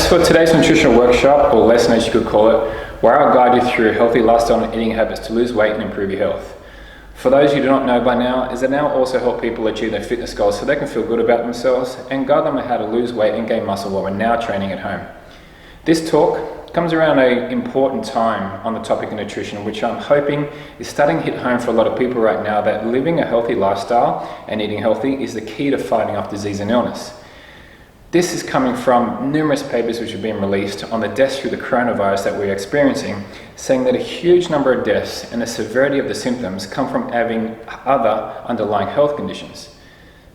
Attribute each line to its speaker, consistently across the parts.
Speaker 1: As for today's nutritional workshop, or lesson as you could call it, where I'll guide you through healthy lifestyle and eating habits to lose weight and improve your health. For those who do not know by now, is that now also help people achieve their fitness goals so they can feel good about themselves and guide them on how to lose weight and gain muscle while we're now training at home. This talk comes around an important time on the topic of nutrition, which I'm hoping is starting to hit home for a lot of people right now, that living a healthy lifestyle and eating healthy is the key to fighting off disease and illness. This is coming from numerous papers which have been released on the deaths through the coronavirus that we're experiencing, saying that a huge number of deaths and the severity of the symptoms come from having other underlying health conditions.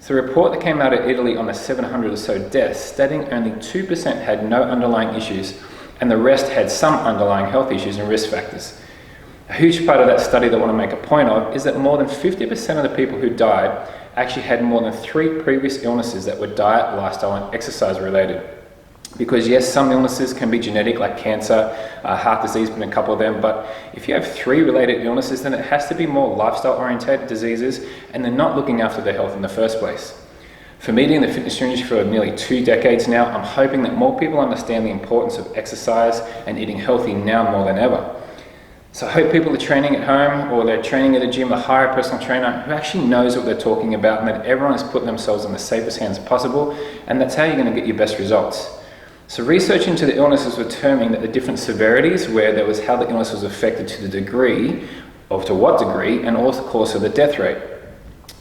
Speaker 1: So a report that came out of Italy on the 700 or so deaths, stating only 2% had no underlying issues and the rest had some underlying health issues and risk factors. A huge part of that study that I want to make a point of is that more than 50% of the people who died actually had more than 3 previous illnesses that were diet, lifestyle and exercise related. Because yes, some illnesses can be genetic, like cancer, heart disease being a couple of them, but if you have 3 related illnesses, then it has to be more lifestyle oriented diseases and they're not looking after their health in the first place. For me, in the fitness industry for nearly 2 decades now, I'm hoping that more people understand the importance of exercise and eating healthy now more than ever. So I hope people are training at home or they're training at a gym, a hire a personal trainer who actually knows what they're talking about and that everyone has put themselves in the safest hands possible, and that's how you're going to get your best results. So research into the illnesses were determining that the different severities, where there was how the illness was affected to the degree, or to what degree, and also the course of the death rate.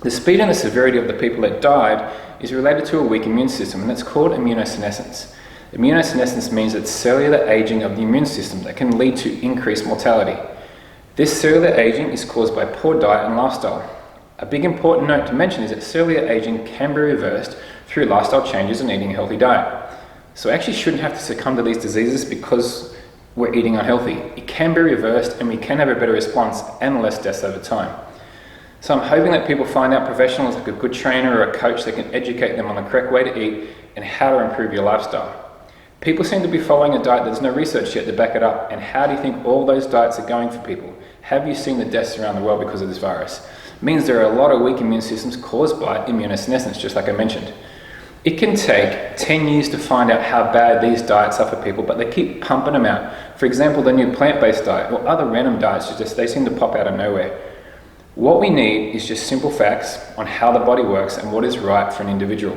Speaker 1: The speed and the severity of the people that died is related to a weak immune system, and that's called immunosenescence. Immunosenescence means it's cellular aging of the immune system that can lead to increased mortality. This cellular aging is caused by poor diet and lifestyle. A big important note to mention is that cellular aging can be reversed through lifestyle changes and eating a healthy diet. So we actually shouldn't have to succumb to these diseases because we're eating unhealthy. It can be reversed and we can have a better response and less deaths over time. So I'm hoping that people find out professionals like a good trainer or a coach that can educate them on the correct way to eat and how to improve your lifestyle. People seem to be following a diet there's no research yet to back it up, and how do you think all those diets are going for people? Have you seen the deaths around the world because of this virus? It means there are a lot of weak immune systems caused by immunosenescence, just like I mentioned. It can take 10 years to find out how bad these diets are for people, but they keep pumping them out. For example, the new plant-based diet or other random diets, they seem to pop out of nowhere. What we need is just simple facts on how the body works and what is right for an individual.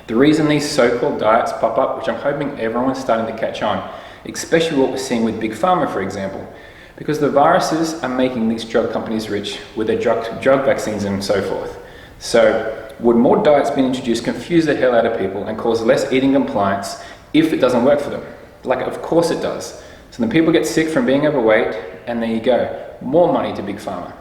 Speaker 1: The reason these so-called diets pop up, which I'm hoping everyone's starting to catch on, especially what we're seeing with Big Pharma, for example, because the viruses are making these drug companies rich with their drug vaccines and so forth. So would more diets being introduced confuse the hell out of people and cause less eating compliance if it doesn't work for them? Like, of course it does. So then people get sick from being overweight, and there you go, more money to Big Pharma.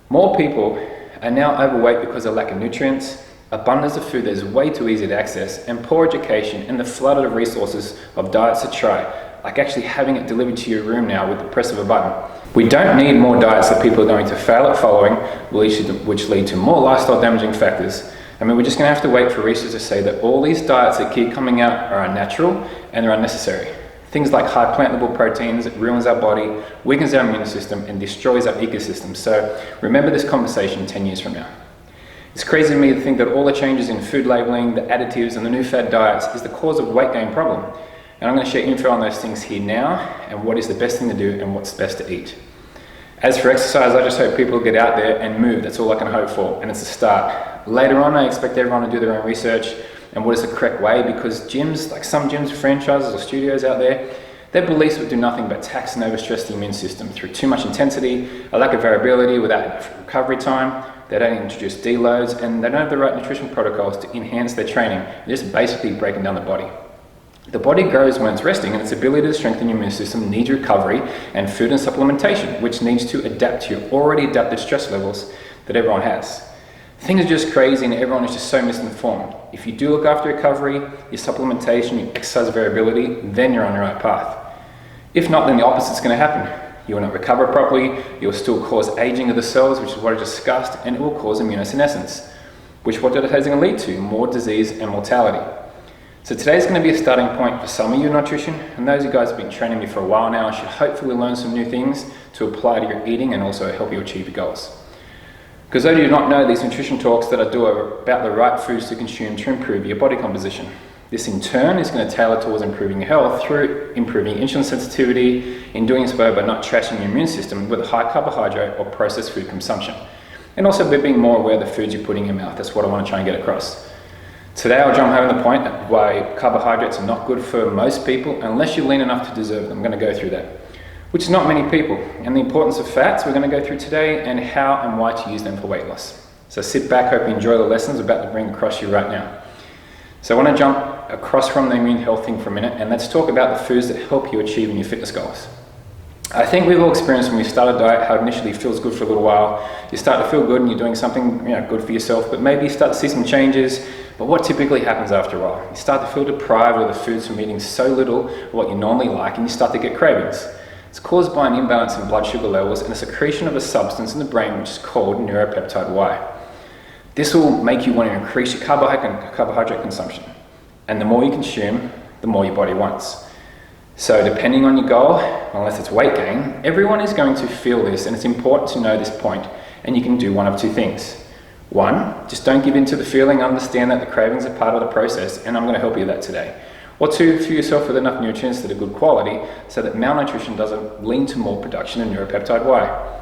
Speaker 1: More people are now overweight because of lack of nutrients, abundance of food that is way too easy to access, and poor education and the flood of resources of diets to try, like actually having it delivered to your room now with the press of a button. We don't need more diets that people are going to fail at following, which lead to more lifestyle damaging factors. I mean, we're just going to have to wait for research to say that all these diets that keep coming out are unnatural and they're unnecessary. Things like high plant level proteins, it ruins our body, weakens our immune system, and destroys our ecosystem. So remember this conversation 10 years from now. It's crazy to me to think that all the changes in food labeling, the additives, and the new fad diets is the cause of weight gain problem. And I'm going to share info on those things here now, and what is the best thing to do and what's best to eat. As for exercise, I just hope people get out there and move. That's all I can hope for, and it's a start. Later on, I expect everyone to do their own research and what is the correct way, because gyms, like some gyms, franchises or studios out there, their beliefs would do nothing but tax and overstress the immune system through too much intensity, a lack of variability without recovery time. They don't introduce deloads, and they don't have the right nutrition protocols to enhance their training. They're just basically breaking down the body. The body grows when it's resting, and its ability to strengthen your immune system needs recovery and food and supplementation, which needs to adapt to your already adapted stress levels that everyone has. Things are just crazy and everyone is just so misinformed. If you do look after recovery, your supplementation, your exercise variability, then you're on the right path. If not, then the opposite is going to happen. You will not recover properly, you will still cause aging of the cells, which is what I discussed, and it will cause immunosenescence, which what that is going to lead to? More disease and mortality. So today's going to be a starting point for some of you nutrition, and those of you guys have been training me for a while now should hopefully learn some new things to apply to your eating and also help you achieve your goals. Because those of you who do not know, these nutrition talks that I do are about the right foods to consume to improve your body composition. This in turn is going to tailor towards improving your health through improving insulin sensitivity, in doing so by not trashing your immune system with high carbohydrate or processed food consumption. And also by being more aware of the foods you're putting in your mouth. That's what I want to try and get across. Today I'll jump home the point of why carbohydrates are not good for most people unless you're lean enough to deserve them. I'm going to go through that, which is not many people. And the importance of fats we're going to go through today, and how and why to use them for weight loss. So sit back, hope you enjoy the lessons I'm about to bring across you right now. So I want to jump across from the immune health thing for a minute, and let's talk about the foods that help you achieve your fitness goals. I think we've all experienced when we start a diet how it initially feels good for a little while. You start to feel good and you're doing something good for yourself, but maybe you start to see some changes. But what typically happens after a while? You start to feel deprived of the foods from eating so little of what you normally like, and you start to get cravings. It's caused by an imbalance in blood sugar levels and a secretion of a substance in the brain which is called neuropeptide Y. This will make you want to increase your carbohydrate consumption. And the more you consume, the more your body wants. So depending on your goal, unless it's weight gain, everyone is going to feel this, and it's important to know this point, and you can do one of two things. One, just don't give in to the feeling, understand that the cravings are part of the process, and I'm going to help you with that today. Or two, fuel yourself with enough nutrients that are good quality so that malnutrition doesn't lead to more production of neuropeptide Y.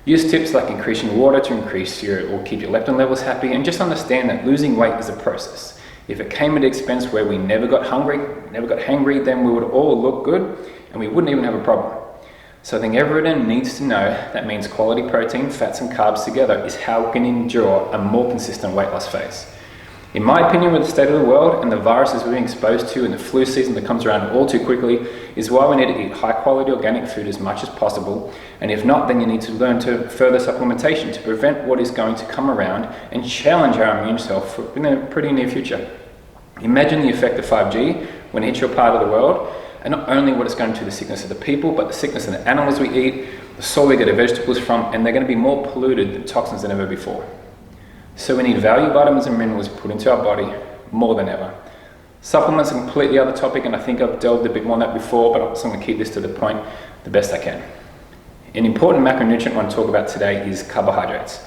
Speaker 1: Use tips like increasing water to increase or keep your leptin levels happy, and just understand that losing weight is a process. If it came at the expense where we never got hangry, then we would all look good and we wouldn't even have a problem. So I think everyone needs to know that means quality protein, fats and carbs together is how we can endure a more consistent weight loss phase. In my opinion, with the state of the world and the viruses we're being exposed to and the flu season that comes around all too quickly, is why we need to eat high quality organic food as much as possible. And if not, then you need to learn to further supplementation to prevent what is going to come around and challenge our immune self in a pretty near future. Imagine the effect of 5G when it hits your part of the world, and not only what it's going to do the sickness of the people, but the sickness of the animals we eat, the soil we get our vegetables from, and they're going to be more polluted than toxins than ever before. So we need value vitamins and minerals put into our body more than ever. Supplements are a completely other topic, and I think I've delved a bit more on that before, but I'm just going to keep this to the point the best I can. An important macronutrient I want to talk about today is carbohydrates.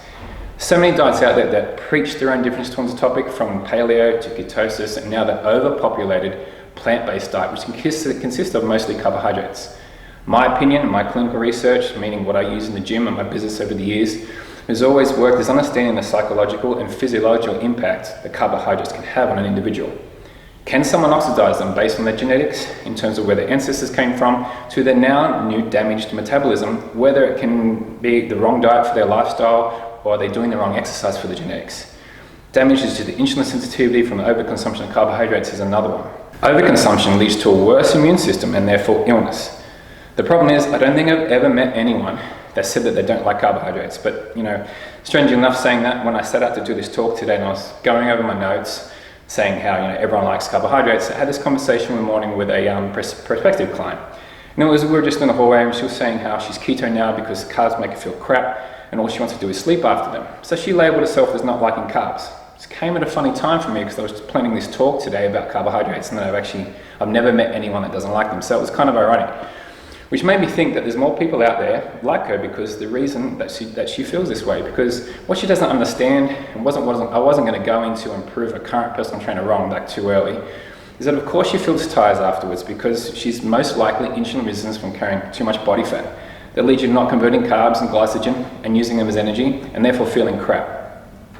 Speaker 1: So many diets out there that preach their own difference towards the topic, from paleo to ketosis, and now the overpopulated plant-based diet, which consists of mostly carbohydrates. My opinion and my clinical research, meaning what I use in the gym and my business over the years, has always worked is understanding the psychological and physiological impact that carbohydrates can have on an individual. Can someone oxidize them based on their genetics, in terms of where their ancestors came from, to their now new damaged metabolism, whether it can be the wrong diet for their lifestyle, or are they doing the wrong exercise for the genetics? Damages to the insulin sensitivity from the overconsumption of carbohydrates is another one. Overconsumption leads to a worse immune system and therefore illness. The problem is, I don't think I've ever met anyone that said that they don't like carbohydrates. But, strangely enough, saying that, when I set out to do this talk today and I was going over my notes, saying how everyone likes carbohydrates, I had this conversation one morning with a prospective client. And we were just in the hallway, and she was saying how she's keto now because carbs make her feel crap, and all she wants to do is sleep after them. So she labeled herself as not liking carbs. It came at a funny time for me because I was planning this talk today about carbohydrates, and I've never met anyone that doesn't like them. So it was kind of ironic, which made me think that there's more people out there like her, because the reason that she feels this way, because what she doesn't understand, and I wasn't going to go into and prove a current personal trainer wrong like too early, is that of course she feels tired afterwards because she's most likely insulin resistant from carrying too much body fat. That leads you to not converting carbs and glycogen and using them as energy, and therefore feeling crap.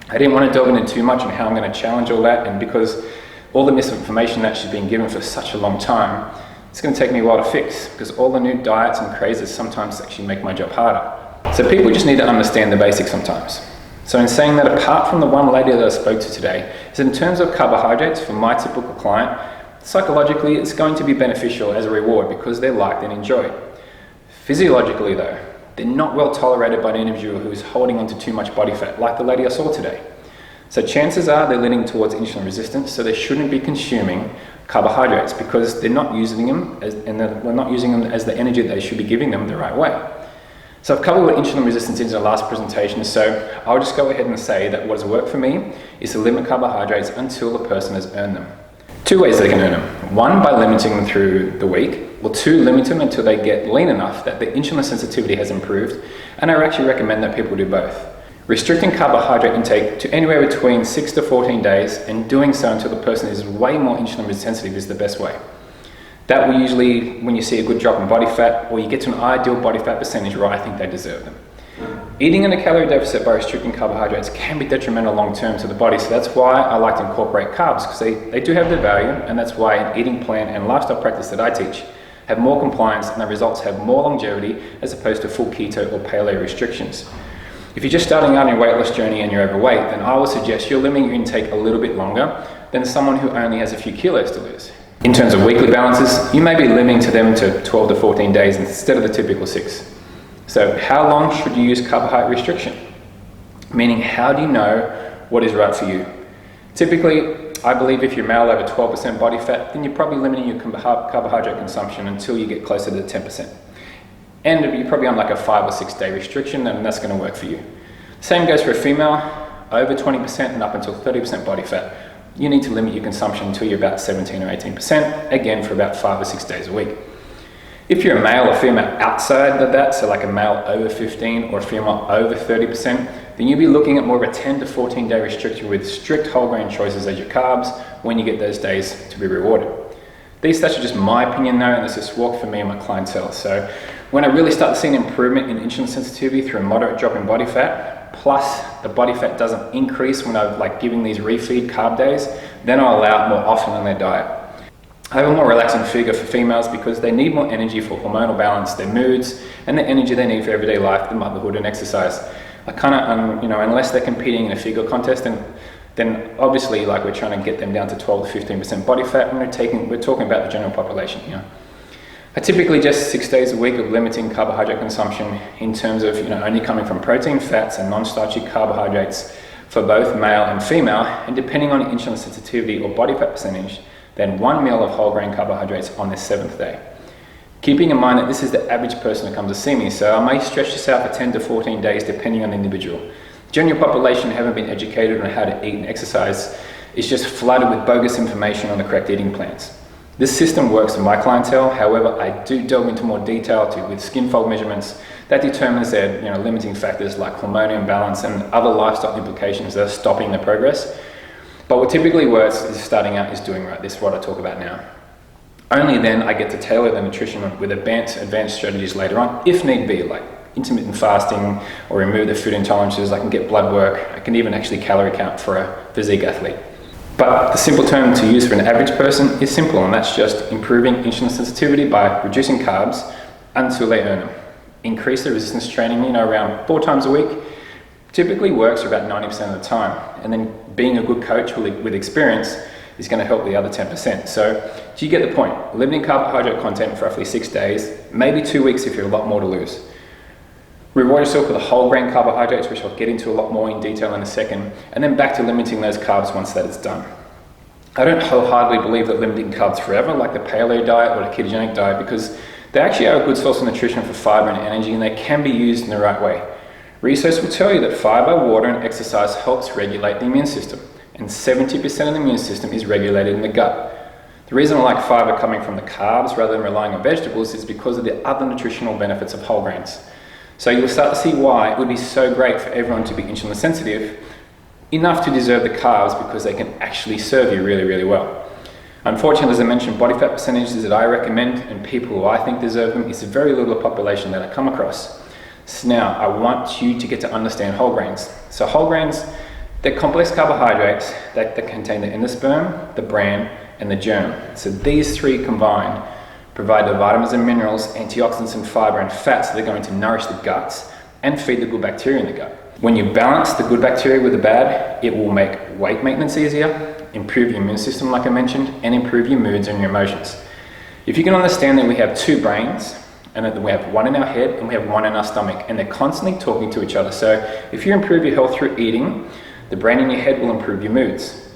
Speaker 1: I didn't want to delve into too much on how I'm going to challenge all that, and because all the misinformation that she's been given for such a long time, it's going to take me a while to fix, because all the new diets and crazes sometimes actually make my job harder. So people just need to understand the basics sometimes. So in saying that, apart from the one lady that I spoke to today, is that in terms of carbohydrates, for my typical client, psychologically it's going to be beneficial as a reward because they're liked and enjoyed. Physiologically though, they're not well tolerated by an individual who's holding on to too much body fat, like the lady I saw today. So chances are they're leaning towards insulin resistance, so they shouldn't be consuming carbohydrates because they're not using them we're not using them as the energy that they should be giving them the right way. So I've covered what insulin resistance is in the last presentation, so I'll just go ahead and say that what has worked for me is to limit carbohydrates until the person has earned them. Two ways they can earn them. One, by limiting them through the week, or two, limit them until they get lean enough that the insulin sensitivity has improved, and I actually recommend that people do both. Restricting carbohydrate intake to anywhere between 6 to 14 days and doing so until the person is way more insulin sensitive is the best way. That will usually, when you see a good drop in body fat or you get to an ideal body fat percentage where I think they deserve them. Eating in a calorie deficit by restricting carbohydrates can be detrimental long term to the body, so that's why I like to incorporate carbs, because they do have their value, and that's why an eating plan and lifestyle practice that I teach have more compliance and the results have more longevity as opposed to full keto or paleo restrictions. If you're just starting out on your weight loss journey and you're overweight, then I would suggest you're limiting your intake a little bit longer than someone who only has a few kilos to lose. In terms of weekly balances, you may be limiting to them to 12 to 14 days instead of the typical 6. So how long should you use carbohydrate restriction? Meaning, how do you know what is right for you? Typically, I believe if you're male over 12% body fat, then you're probably limiting your carbohydrate consumption until you get closer to 10%. And you're probably on like a 5 or 6 day restriction, and that's going to work for you. Same goes for a female, over 20% and up until 30% body fat. You need to limit your consumption until you're about 17 or 18%, again for about 5 or 6 days a week. If you're a male or female outside of that, so like a male over 15 or a female over 30%, then you'll be looking at more of a 10 to 14 day restriction with strict whole grain choices as your carbs when you get those days to be rewarded. These stats are just my opinion though, and it's just work for me and my clientele. So when I really start to see an improvement in insulin sensitivity through a moderate drop in body fat, plus the body fat doesn't increase when I'm like giving these refeed carb days, then I'll allow it more often in their diet. I have a more relaxing figure for females because they need more energy for hormonal balance, their moods, and the energy they need for everyday life, the motherhood and exercise. I kind of, unless they're competing in a figure contest, then obviously like we're trying to get them down to 12 to 15% body fat, and we're talking about the general population here. I typically just 6 days a week of limiting carbohydrate consumption in terms of only coming from protein, fats, and non-starchy carbohydrates for both male and female, and depending on insulin sensitivity or body fat percentage, then 1 meal of whole grain carbohydrates on their 7th day. Keeping in mind that this is the average person who comes to see me, so I may stretch this out for 10 to 14 days depending on the individual. The general population haven't been educated on how to eat and exercise. It's just flooded with bogus information on the correct eating plans. This system works for my clientele, however, I do delve into more detail with skin fold measurements that determines their limiting factors like hormone imbalance and other lifestyle implications that are stopping their progress. But what typically works is starting out is doing right. This is what I talk about now. Only then I get to tailor the nutrition with advanced strategies later on, if need be, like intermittent fasting or remove the food intolerances. I can get blood work. I can even actually calorie count for a physique athlete. But the simple term to use for an average person is simple, and that's just improving insulin sensitivity by reducing carbs until they earn them. Increase the resistance training, around 4 times a week. Typically works for about 90% of the time, and then being a good coach with experience is going to help the other 10%. So do you get the point? Limiting carbohydrate content for roughly 6 days, maybe 2 weeks if you have a lot more to lose. Reward yourself with the whole grain carbohydrates, which I'll get into a lot more in detail in a second, and then back to limiting those carbs once that is done. I don't wholeheartedly believe that limiting carbs forever, like the paleo diet or the ketogenic diet, because they actually are a good source of nutrition for fiber and energy, and they can be used in the right way. Research will tell you that fiber, water, and exercise helps regulate the immune system, and 70% of the immune system is regulated in the gut. The reason I like fiber coming from the carbs rather than relying on vegetables is because of the other nutritional benefits of whole grains. So you'll start to see why it would be so great for everyone to be insulin sensitive, enough to deserve the carbs because they can actually serve you really, really well. Unfortunately, as I mentioned, body fat percentages that I recommend and people who I think deserve them is a very little population that I come across. So now I want you to get to understand whole grains. So whole grains, they're complex carbohydrates that contain the endosperm, the bran, and the germ. So these 3 combined provide the vitamins and minerals, antioxidants and fiber and fats that are going to nourish the guts and feed the good bacteria in the gut. When you balance the good bacteria with the bad, it will make weight maintenance easier, improve your immune system like I mentioned, and improve your moods and your emotions. If you can understand that we have 2 brains, and that we have one in our head and we have one in our stomach, and they're constantly talking to each other. So if you improve your health through eating, the brain in your head will improve your moods.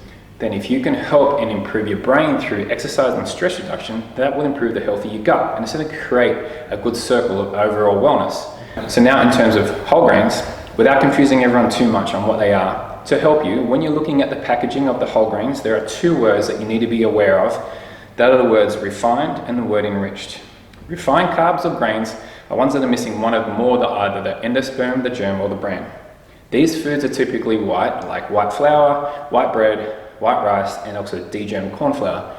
Speaker 1: Then if you can help and improve your brain through exercise and stress reduction, that will improve the health of your gut, and it's going to create a good circle of overall wellness. So now in terms of whole grains, without confusing everyone too much on what they are, to help you, when you're looking at the packaging of the whole grains, there are 2 words that you need to be aware of. That are the words refined and the word enriched. Refined carbs or grains are ones that are missing one of more than either the endosperm, the germ, or the bran. These foods are typically white, like white flour, white bread, white rice, and also degermed corn flour.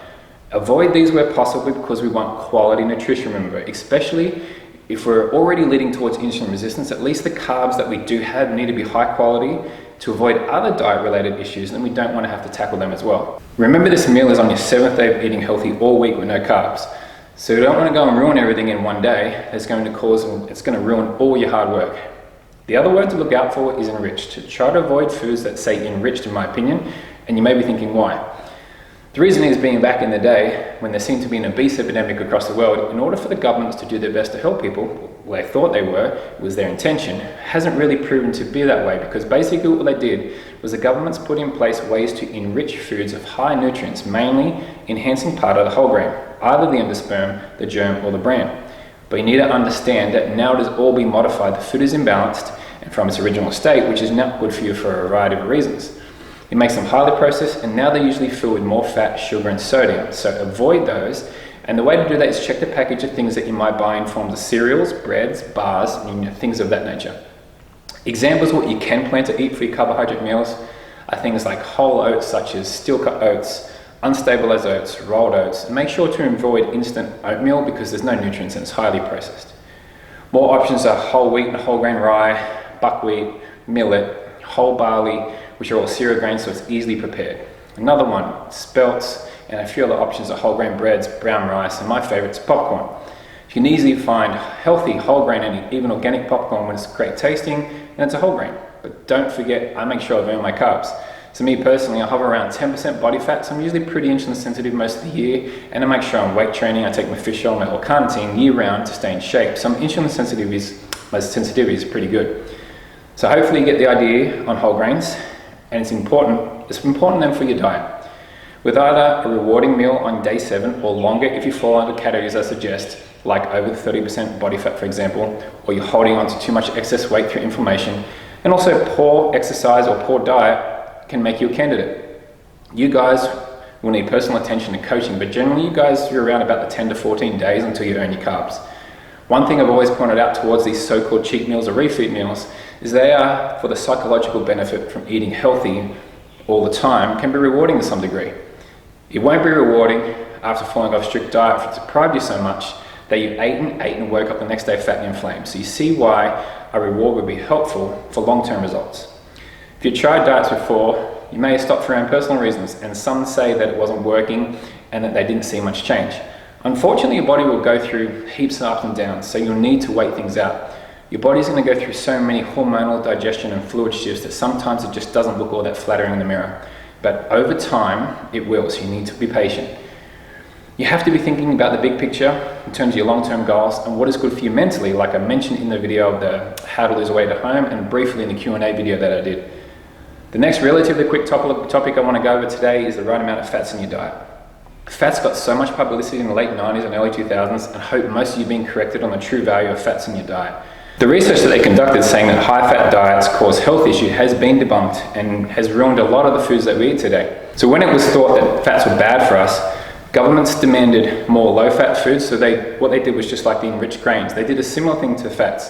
Speaker 1: Avoid these where possible because we want quality nutrition, remember, especially if we're already leading towards insulin resistance. At least the carbs that we do have need to be high quality to avoid other diet-related issues, and we don't want to have to tackle them as well. Remember, this meal is on your 7th day of eating healthy all week with no carbs. So you don't want to go and ruin everything in one day. It's going to ruin all your hard work. The other word to look out for is enriched. Try to avoid foods that say enriched, in my opinion, and you may be thinking why. The reason is, being back in the day when there seemed to be an obese epidemic across the world, in order for the governments to do their best to help people, well, they thought they were, it was their intention, hasn't really proven to be that way, because basically what they did was the governments put in place ways to enrich foods of high nutrients, mainly enhancing part of the whole grain, either the endosperm, the germ, or the bran. But you need to understand that now it has all been modified. The food is imbalanced and from its original state, which is not good for you for a variety of reasons. It makes them highly processed, and now they're usually filled with more fat, sugar, and sodium. So avoid those. And the way to do that is check the package of things that you might buy in forms of cereals, breads, bars, and things of that nature. Examples of what you can plan to eat for your carbohydrate meals are things like whole oats, such as steel-cut oats, unstabilized oats, rolled oats, and make sure to avoid instant oatmeal because there's no nutrients and it's highly processed. More options are whole wheat and whole grain rye, buckwheat, millet, whole barley, which are all cereal grains, so it's easily prepared. Another one, spelts, and a few other options are whole grain breads, brown rice, and my favorite is popcorn. You can easily find healthy whole grain and even organic popcorn when it's great tasting and it's a whole grain. But don't forget, I make sure I've earned my carbs. So me personally, I hover around 10% body fat, so I'm usually pretty insulin sensitive most of the year, and I make sure I'm weight training. I take my fish oil, my L-carnitine year round to stay in shape. So my insulin sensitivity is pretty good. So hopefully you get the idea on whole grains, and it's important then for your diet. With either a rewarding meal on day 7 or longer if you fall under categories I suggest, like over 30% body fat for example, or you're holding on to too much excess weight through inflammation, and also poor exercise or poor diet can make you a candidate. You guys will need personal attention and coaching, but generally you guys are around about the 10 to 14 days until you earn your carbs. One thing I've always pointed out towards these so-called cheat meals or refeed meals is they are for the psychological benefit from eating healthy all the time can be rewarding to some degree. It won't be rewarding after falling off strict diet if it's deprived you so much that you ate and woke up the next day fat and inflamed. So you see why a reward would be helpful for long-term results. If you've tried diets before, you may have stopped for your own personal reasons, and some say that it wasn't working and that they didn't see much change. Unfortunately, your body will go through heaps of ups and downs, so you'll need to wait things out. Your body's going to go through so many hormonal, digestion and fluid shifts that sometimes it just doesn't look all that flattering in the mirror. But over time, it will, so you need to be patient. You have to be thinking about the big picture in terms of your long-term goals and what is good for you mentally, like I mentioned in the video of the how to lose weight at home and briefly in the Q&A video that I did. The next relatively quick topic I want to go over today is the right amount of fats in your diet. Fats got so much publicity in the late 90s and early 2000s, and I hope most of you have been corrected on the true value of fats in your diet. The research that they conducted saying that high-fat diets cause health issues has been debunked and has ruined a lot of the foods that we eat today. So when it was thought that fats were bad for us, governments demanded more low-fat foods, so what they did was just like the enriched grains. They did a similar thing to fats.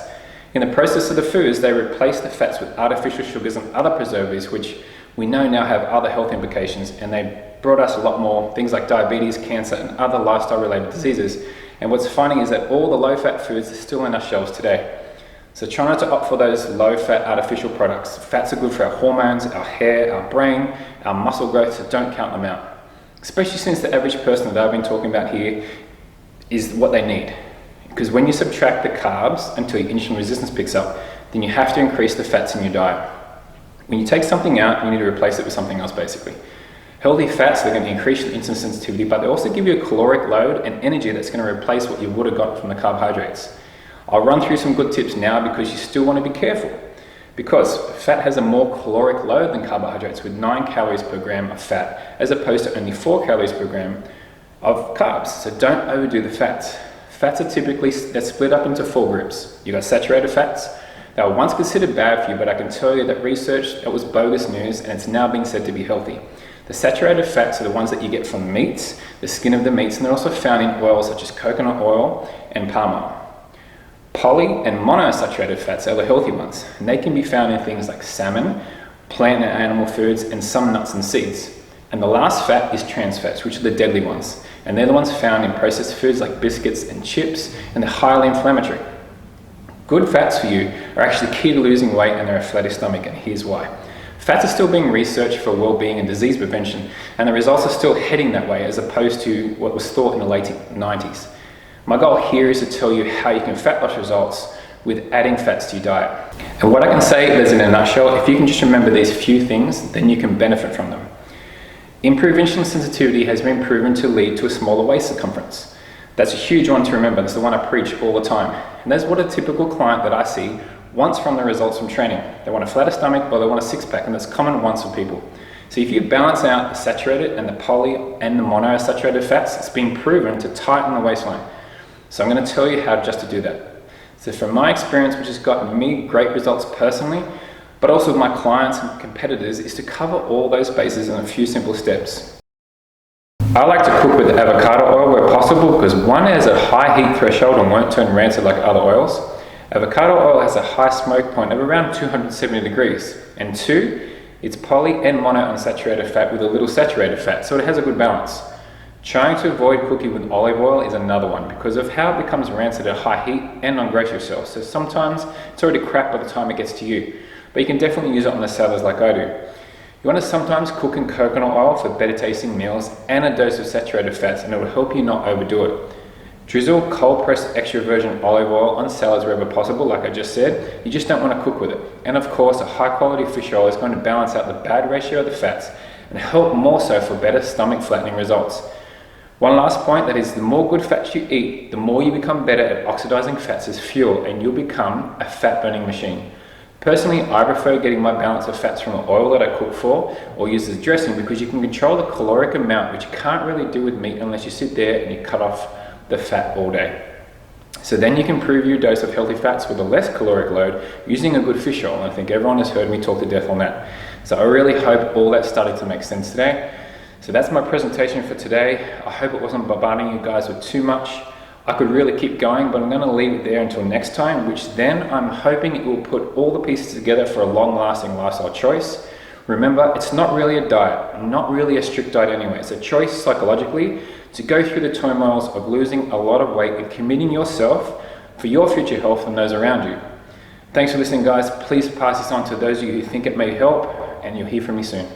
Speaker 1: In the process of the foods, they replaced the fats with artificial sugars and other preservatives, which we know now have other health implications, and they brought us a lot more things like diabetes, cancer, and other lifestyle-related diseases. And what's funny is that all the low-fat foods are still on our shelves today. So try not to opt for those low-fat artificial products. Fats are good for our hormones, our hair, our brain, our muscle growth, so don't count them out. Especially since the average person that I've been talking about here is what they need. Because when you subtract the carbs until your insulin resistance picks up, then you have to increase the fats in your diet. When you take something out, you need to replace it with something else basically. Healthy fats, they're going to increase your insulin sensitivity, but they also give you a caloric load and energy that's going to replace what you would have got from the carbohydrates. I'll run through some good tips now because you still want to be careful. Because fat has a more caloric load than carbohydrates with 9 calories per gram of fat as opposed to only 4 calories per gram of carbs. So don't overdo the fats. Fats are typically, they're split up into 4 groups. You've got saturated fats. They were once considered bad for you, but I can tell you that research, that was bogus news and it's now being said to be healthy. The saturated fats are the ones that you get from meats, the skin of the meats, and they're also found in oils such as coconut oil and palm oil. Poly and monounsaturated fats are the healthy ones, and they can be found in things like salmon, plant and animal foods, and some nuts and seeds. And the last fat is trans fats, which are the deadly ones, and they're the ones found in processed foods like biscuits and chips, and they're highly inflammatory. Good fats for you are actually key to losing weight and a flatter stomach, and here's why. Fats are still being researched for well-being and disease prevention, and the results are still heading that way as opposed to what was thought in the late 90s. My goal here is to tell you how you can fat loss results with adding fats to your diet. And what I can say is, in a nutshell, if you can just remember these few things, then you can benefit from them. Improved insulin sensitivity has been proven to lead to a smaller waist circumference. That's a huge one to remember. That's the one I preach all the time. And that's what a typical client that I see wants from the results from training. They want a flatter stomach, or they want a six-pack, and that's common wants for people. So if you balance out the saturated and the poly and the monounsaturated fats, it's been proven to tighten the waistline. So I'm going to tell you how just to do that. So from my experience, which has gotten me great results personally, but also with my clients and competitors, is to cover all those bases in a few simple steps. I like to cook with avocado oil where possible because one, has a high heat threshold and won't turn rancid like other oils. Avocado oil has a high smoke point of around 270 degrees. And two, it's poly and monounsaturated fat with a little saturated fat, so it has a good balance. Trying to avoid cooking with olive oil is another one because of how it becomes rancid at high heat and on grocery shelves. So sometimes it's already crap by the time it gets to you, but you can definitely use it on the salads like I do. You want to sometimes cook in coconut oil for better tasting meals and a dose of saturated fats, and it will help you not overdo it. Drizzle cold pressed extra virgin olive oil on salads wherever possible, like I just said. You just don't want to cook with it. And of course, a high quality fish oil is going to balance out the bad ratio of the fats and help more so for better stomach flattening results. One last point, that is, the more good fats you eat, the more you become better at oxidizing fats as fuel, and you'll become a fat burning machine. Personally, I prefer getting my balance of fats from the oil that I cook for or use as dressing because you can control the caloric amount, which you can't really do with meat unless you sit there and you cut off the fat all day. So then you can improve your dose of healthy fats with a less caloric load using a good fish oil. And I think everyone has heard me talk to death on that. So I really hope all that started to make sense today. So that's my presentation for today. I hope it wasn't bombarding you guys with too much. I could really keep going, but I'm going to leave it there until next time, which then I'm hoping it will put all the pieces together for a long-lasting lifestyle choice. Remember, it's not really a diet, not really a strict diet anyway. It's a choice psychologically to go through the turmoils of losing a lot of weight and committing yourself for your future health and those around you. Thanks for listening, guys. Please pass this on to those of you who think it may help, and you'll hear from me soon.